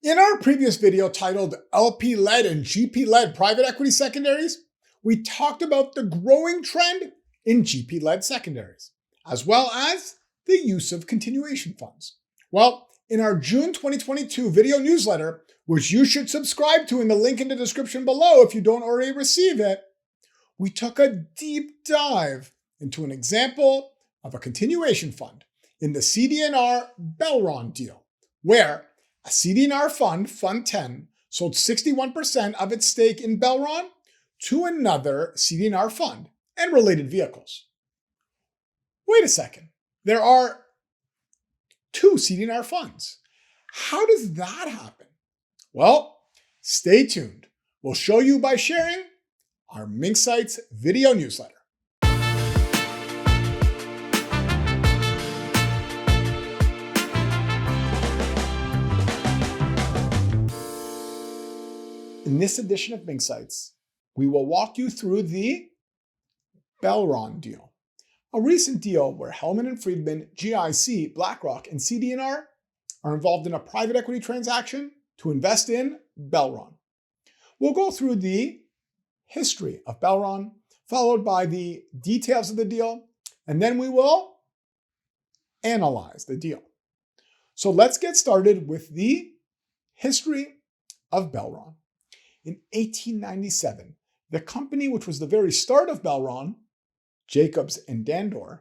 In our previous video titled LP-led and GP-led private equity secondaries, we talked about the growing trend in GP-led secondaries, as well as the use of continuation funds. Well, in our June 2022 video newsletter, which you should subscribe to in the link in the description below if you don't already receive it, we took a deep dive into an example of a continuation fund in the CD&R Belron deal, where a CD&R fund, Fund 10, sold 61% of its stake in Belron to another CD&R fund and related vehicles. Wait a second, there are two CD&R funds. How does that happen? Well, stay tuned. We'll show you by sharing our Mink Sites video newsletter. In this edition of Mink Sites, we will walk you through the Belron deal, a recent deal where Hellman and Friedman, GIC, Blackrock, and CD&R are involved in a private equity transaction to invest in Belron. We'll go through the history of Belron, followed by the details of the deal, and then we will analyze the deal. So let's get started with the history of Belron. In 1897, the company, which was the very start of Belron, Jacobs and Dandor,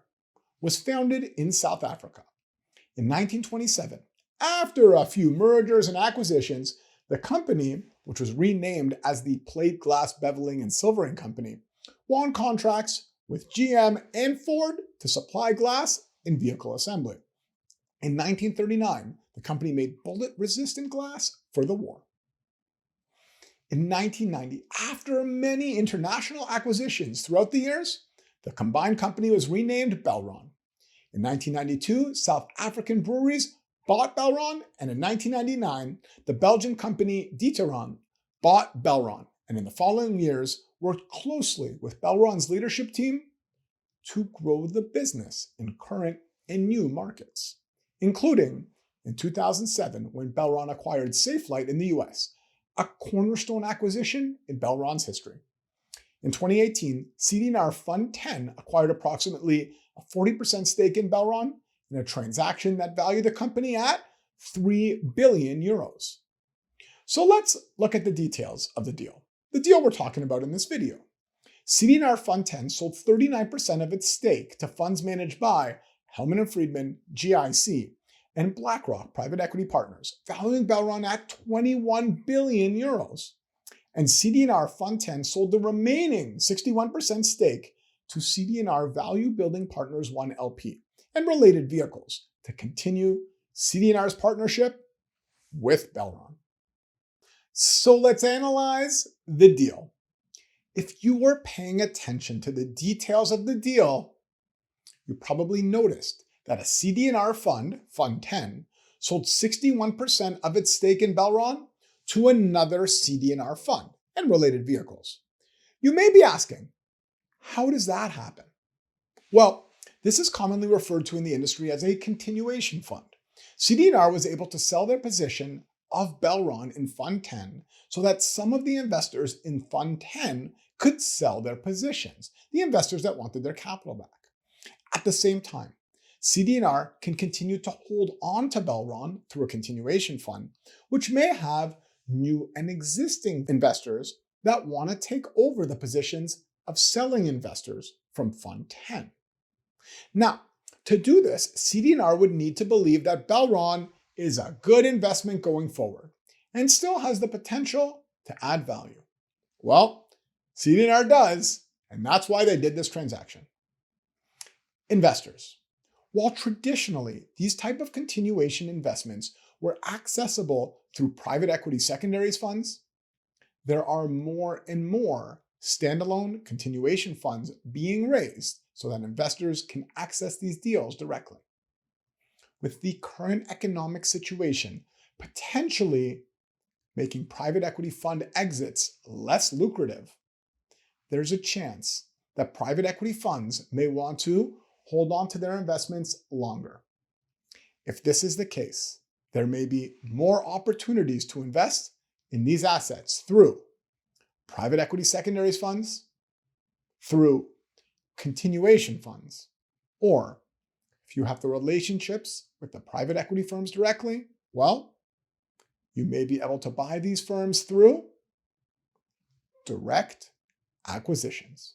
was founded in South Africa. In 1927, after a few mergers and acquisitions, the company, which was renamed as the Plate Glass Beveling and Silvering Company, won contracts with GM and Ford to supply glass in vehicle assembly. In 1939, the company made bullet-resistant glass for the war. In 1990, after many international acquisitions throughout the years, the combined company was renamed Belron. In 1992, South African breweries bought Belron, and in 1999, the Belgian company D'Ieteren bought Belron, and in the following years, worked closely with Belron's leadership team to grow the business in current and new markets, including in 2007 when Belron acquired Safelite in the US, a cornerstone acquisition in Belron's history. In 2018, CD&R Fund 10 acquired approximately a 40% stake in Belron in a transaction that valued the company at 3 billion euros. So let's look at the details of the deal we're talking about in this video. CD&R Fund 10 sold 39% of its stake to funds managed by Hellman and Friedman, GIC, and Blackrock private equity partners, valuing Belron at 21 billion euros. And CD&R Fund 10 sold the remaining 61% stake to CD&R Value Building Partners 1 LP and related vehicles to continue CD&R's partnership with Belron. So let's analyze the deal. If you were paying attention to the details of the deal, you probably noticed that a CD&R fund, Fund 10, sold 61% of its stake in Belron to another CD&R fund and related vehicles. You may be asking, how does that happen? Well, this is commonly referred to in the industry as a continuation fund. CD&R was able to sell their position of Belron in Fund 10 so that some of the investors in Fund 10 could sell their positions, the investors that wanted their capital back. At the same time, CD&R can continue to hold on to Belron through a continuation fund, which may have new and existing investors that want to take over the positions of selling investors from Fund 10. Now, to do this, CD&R would need to believe that Belron is a good investment going forward and still has the potential to add value. Well, CD&R does, and that's why they did this transaction. Investors. While traditionally these type of continuation investments were accessible through private equity secondaries funds, there are more and more standalone continuation funds being raised so that investors can access these deals directly. With the current economic situation potentially making private equity fund exits less lucrative, there's a chance that private equity funds may want to hold on to their investments longer. If this is the case, there may be more opportunities to invest in these assets through private equity secondaries funds, through continuation funds, or if you have the relationships with the private equity firms directly, well, you may be able to buy these firms through direct acquisitions.